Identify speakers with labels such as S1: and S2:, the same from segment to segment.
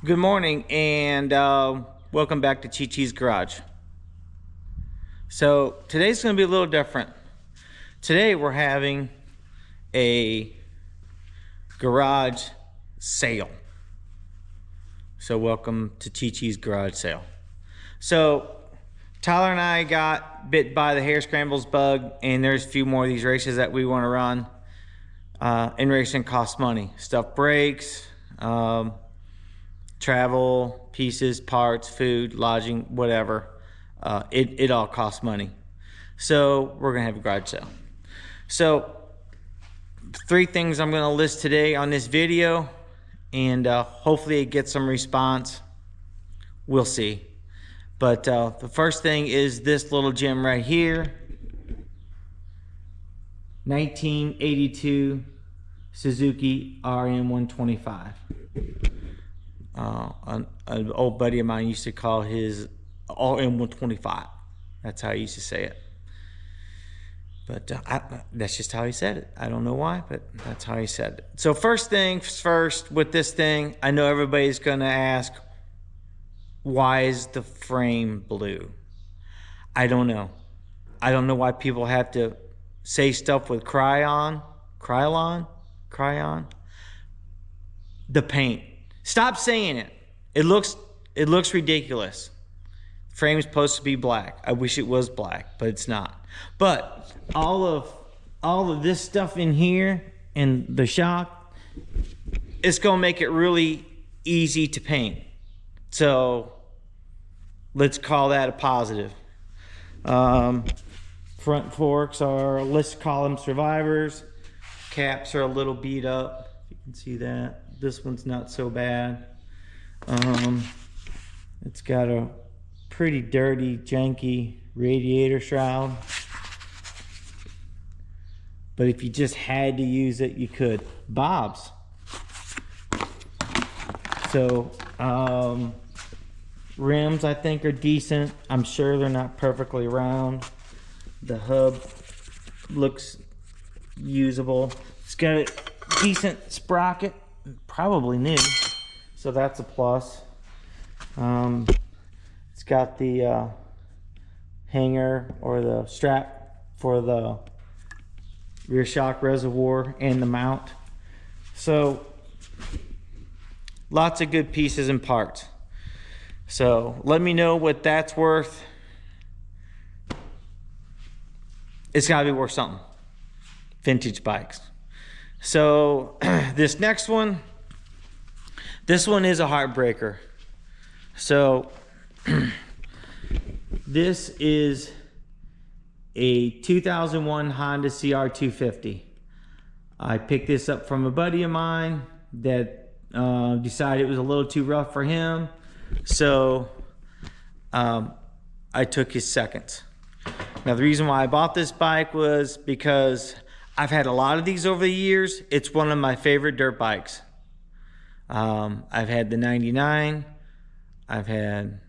S1: Good morning and welcome back to Chi-Chi's Garage. So today's going to be a little different. Today we're having a garage sale. So welcome to Chi-Chi's Garage Sale. So Tyler and I got bit by the hair scrambles bug, and there's a few more of these races that we want to run. And racing costs money. Stuff breaks. Travel, pieces, parts, food, lodging, whatever. It all costs money. So we're gonna have a garage sale. So 3 things I'm gonna list today on this video, and hopefully it gets some response. We'll see. But the first thing is this little gem right here. 1982 Suzuki RM125. An old buddy of mine used to call his RM125. That's how he used to say it. But that's just how he said it. I don't know why, but that's how he said it. So first things first with this thing, I know everybody's going to ask, why is the frame blue? I don't know. I don't know why people have to say stuff with cryon. The paint. Stop saying it. It looks ridiculous. Frame's supposed to be black. I wish it was black, but it's not. But all of this stuff in here and the shock, it's gonna make it really easy to paint. So let's call that a positive. Front forks are, let's call them survivors. Caps are a little beat up. You can see that. This one's not so bad. It's got a pretty dirty, janky radiator shroud. But if you just had to use it, you could. Bobs. So, rims I think are decent. I'm sure they're not perfectly round. The hub looks usable. It's got a decent sprocket. Probably new, so that's a plus. It's got the hanger or the strap for the rear shock reservoir and the mount. So lots of good pieces and parts. So let me know what that's worth. It's got to be worth something. Vintage bikes. So this next one, this one is a heartbreaker. So this is a 2001 Honda Cr250. I picked this up from a buddy of mine that decided it was a little too rough for him. So I took his seconds. Now the reason why I bought this bike was because I've had a lot of these over the years. It's one of my favorite dirt bikes. I've had the 99, I've had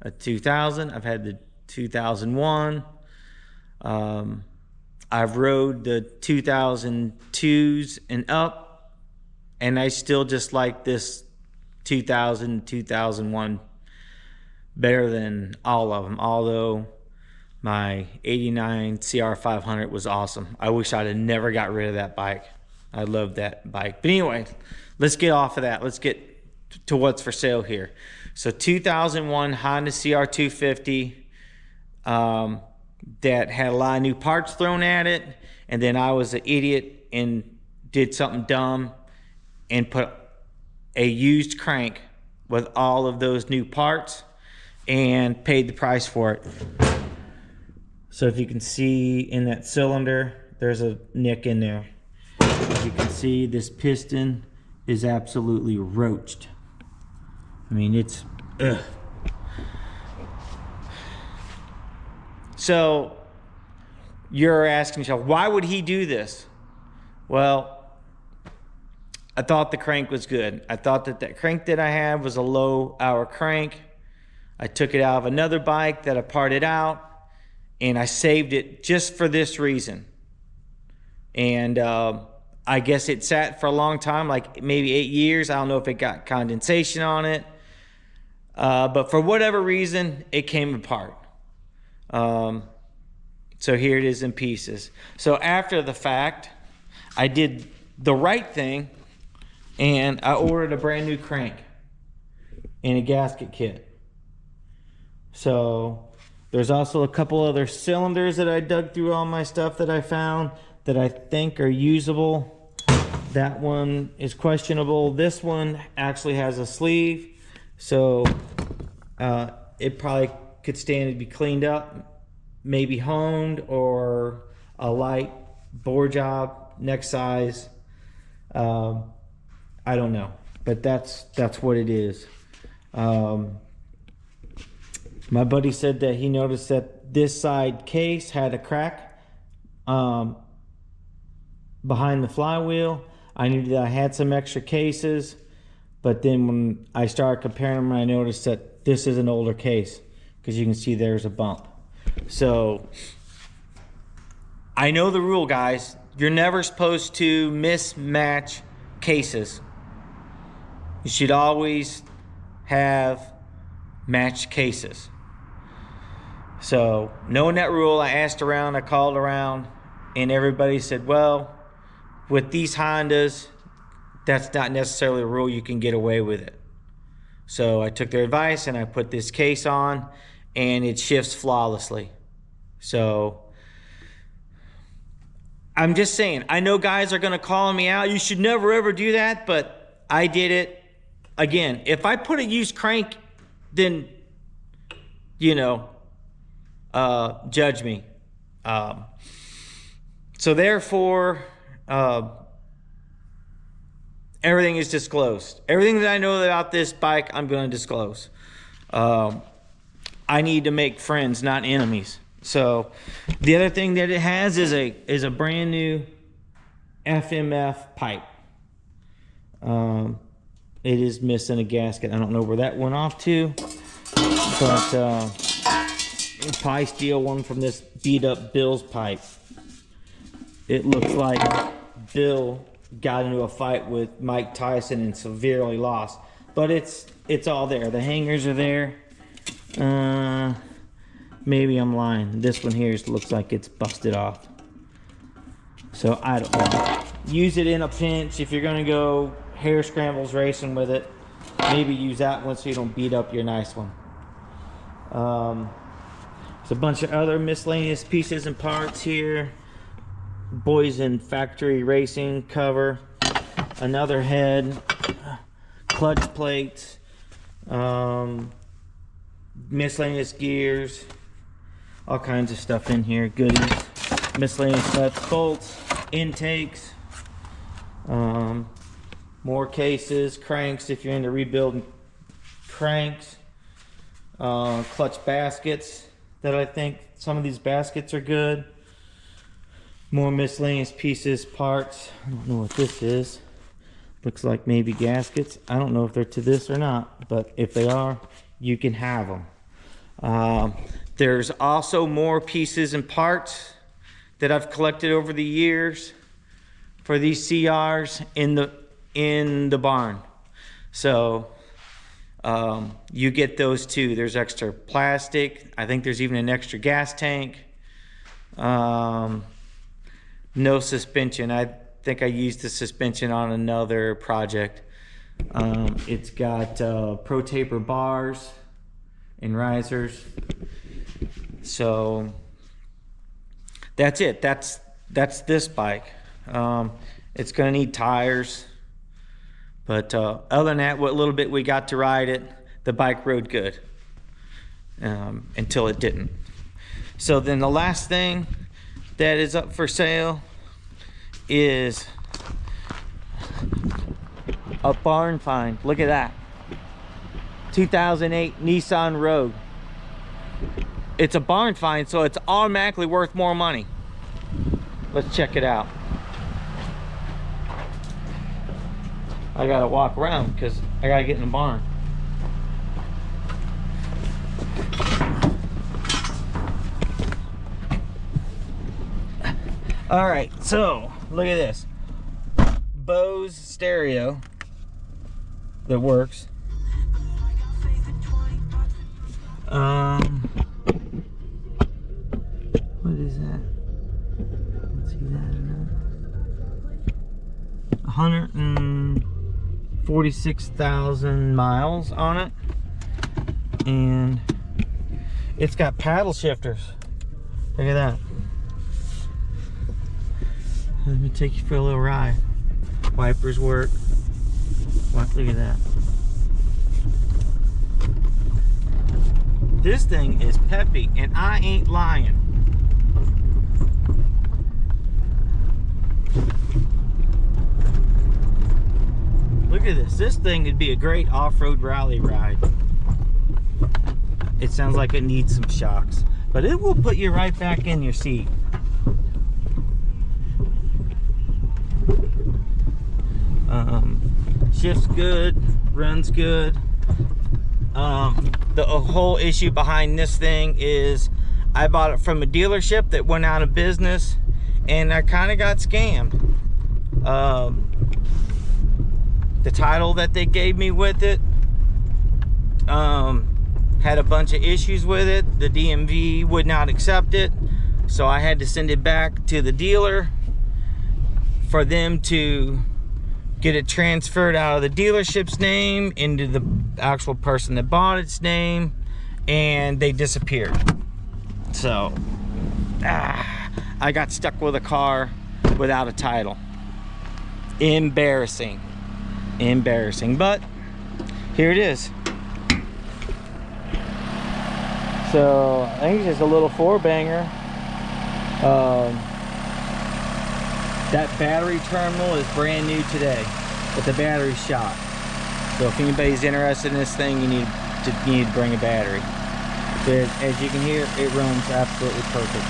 S1: a 2000, I've had the 2001. I've rode the 2002s and up, and I still just like this 2000, 2001 better than all of them, although my 89 CR500 was awesome. I wish I'd have never got rid of that bike. I love that bike. But anyway, let's get off of that. Let's get to what's for sale here. So 2001 Honda Cr250 that had a lot of new parts thrown at it. And then I was an idiot and did something dumb and put a used crank with all of those new parts and paid the price for it. So if you can see in that cylinder, there's a nick in there. As you can see, this piston is absolutely roached. I mean, it's ugh. So you're asking yourself, why would he do this? Well, I thought the crank was good. I thought that crank that I had was a low hour crank. I took it out of another bike that I parted out, and I saved it just for this reason. And I guess it sat for a long time, like maybe 8 years. I don't know if it got condensation on it. But for whatever reason, it came apart. So here it is in pieces. So after the fact, I did the right thing and I ordered a brand new crank and a gasket kit. So there's also a couple other cylinders that I dug through all my stuff that I found that I think are usable. That one is questionable. This one actually has a sleeve, so it probably could stand to be cleaned up, maybe honed, or a light bore job, neck size. I don't know, but that's what it is. My buddy said that he noticed that this side case had a crack behind the flywheel. I knew that I had some extra cases, but then when I started comparing them, I noticed that this is an older case, because you can see there's a bump. So I know the rule, guys. You're never supposed to mismatch cases. You should always have matched cases. So knowing that rule, I asked around, I called around, and everybody said, well, with these Hondas, that's not necessarily a rule. You can get away with it. So I took their advice and I put this case on, and it shifts flawlessly. So I'm just saying, I know guys are going to call me out. You should never ever do that, but I did it. Again, if I put a used crank, then, you know, judge me. So therefore, everything is disclosed. Everything that I know about this bike, I'm going to disclose. I need to make friends, not enemies. So the other thing that it has is a brand new FMF pipe. It is missing a gasket. I don't know where that went off to, but I'll probably steal one from this beat up Bill's pipe. It looks like Bill got into a fight with Mike Tyson and severely lost, but it's all there. The hangers are there. Maybe I'm lying. This one here looks like it's busted off. So I don't know. Use it in a pinch. If you're gonna go hair scrambles racing with it, maybe use that one so you don't beat up your nice one. There's a bunch of other miscellaneous pieces and parts here. Boys in Factory Racing cover, another head, clutch plates, miscellaneous gears, all kinds of stuff in here, goodies, miscellaneous nuts, bolts, intakes, more cases, cranks if you're into rebuilding cranks, clutch baskets that I think some of these baskets are good. More miscellaneous pieces, parts. I don't know what this is. Looks like maybe gaskets. I don't know if they're to this or not, but if they are, you can have them. There's also more pieces and parts that I've collected over the years for these CRs in the barn. So you get those too. There's extra plastic. I think there's even an extra gas tank. No suspension. I think I used the suspension on another project. It's got pro taper bars and risers. So that's it. That's this bike. It's gonna need tires, but other than that, what little bit we got to ride it, the bike rode good until it didn't. So then the last thing that is up for sale is a barn find. Look at that. 2008 Nissan Rogue. It's a barn find, so it's automatically worth more money. Let's check it out. I gotta walk around because I gotta get in the barn. All right, so look at this. Bose stereo that works. What is that? Let's see that or not. 146,000 miles on it, and it's got paddle shifters. Look at that. Let me take you for a little ride. Wipers work. Look at that. This thing is peppy, and I ain't lying. Look at this. This thing would be a great off-road rally ride. It sounds like it needs some shocks, but it will put you right back in your seat. Shifts good, runs good. The whole issue behind this thing is I bought it from a dealership that went out of business, and I kind of got scammed. The title that they gave me with it had a bunch of issues with it. The DMV would not accept it, so I had to send it back to the dealer for them to get it transferred out of the dealership's name into the actual person that bought its name, and they disappeared. So I got stuck with a car without a title. Embarrassing, but here it is. So I think it's just a little four banger. That battery terminal is brand new today, but the battery's shot. So if anybody's interested in this thing, you need to bring a battery. But as you can hear, it runs absolutely perfect.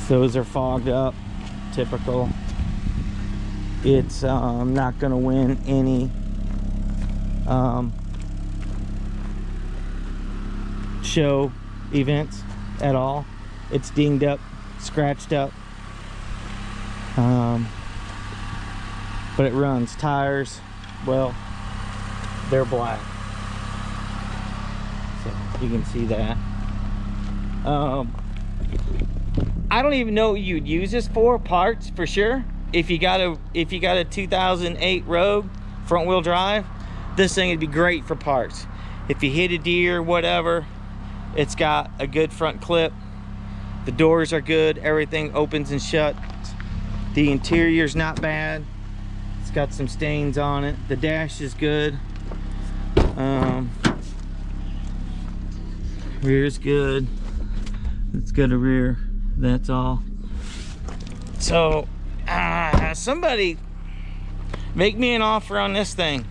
S1: Those are fogged up, typical. It's not going to win any show events at all. It's dinged up, scratched up, but it runs. Tires, well, they're black, so you can see that. I don't even know what you'd use this for. Parts for sure. If you got a 2008 Rogue front wheel drive, this thing would be great for parts. If you hit a deer, whatever, it's got a good front clip. The doors are good. Everything opens and shuts. The interior's not bad. It's got some stains on it. The dash is good. Rear's good. It's got a rear. That's all. So somebody make me an offer on this thing.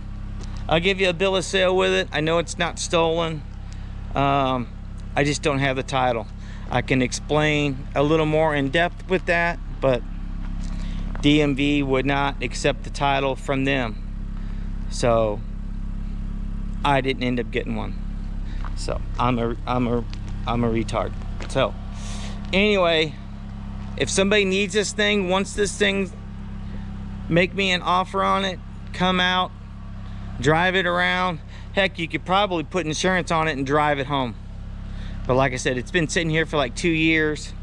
S1: I'll give you a bill of sale with it. I know it's not stolen. I just don't have the title. I can explain a little more in depth with that, but DMV would not accept the title from them, so I didn't end up getting one. So I'm a retard. So anyway, if somebody needs this thing, wants this thing, make me an offer on it. Come out, drive it around. Heck, you could probably put insurance on it and drive it home. But like I said, it's been sitting here for like 2 years,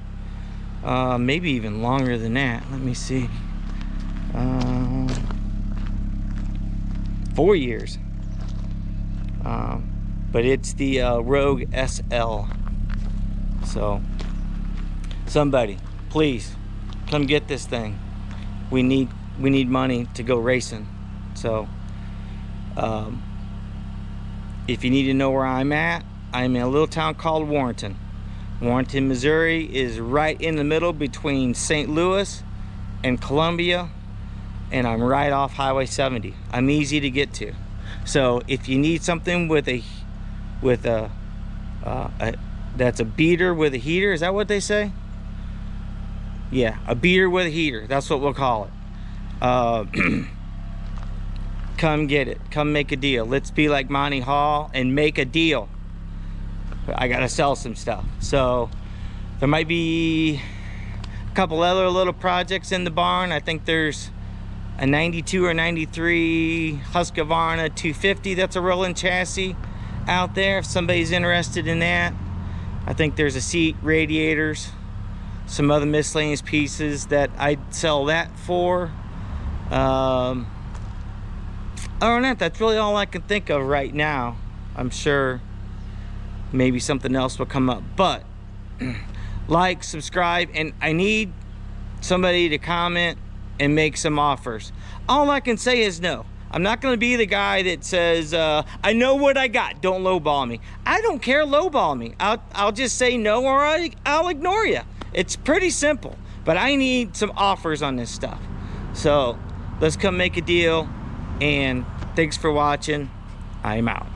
S1: maybe even longer than that. Let me see, 4 years. But it's the Rogue SL. So somebody, please come get this thing. We need money to go racing. So if you need to know where I'm at, I'm in a little town called Warrenton. Warrenton, Missouri is right in the middle between St. Louis and Columbia, and I'm right off Highway 70. I'm easy to get to. So if you need something with a that's a beater with a heater, is that what they say? Yeah, a beater with a heater, that's what we'll call it. Come get it. Come make a deal. Let's be like Monty Hall and make a deal. I gotta sell some stuff. So there might be a couple other little projects in the barn. I think there's a 92 or 93 Husqvarna 250 that's a rolling chassis out there if somebody's interested in that. I think there's a seat, radiators, some other miscellaneous pieces that I'd sell that for. Other than that, that's really all I can think of right now. I'm sure maybe something else will come up, but like, subscribe, and I need somebody to comment and make some offers. All I can say is no. I'm not going to be the guy that says, I know what I got, don't lowball me. I don't care, lowball me. I'll just say no, or I'll ignore you. It's pretty simple, but I need some offers on this stuff. So let's come make a deal, and thanks for watching. I'm out.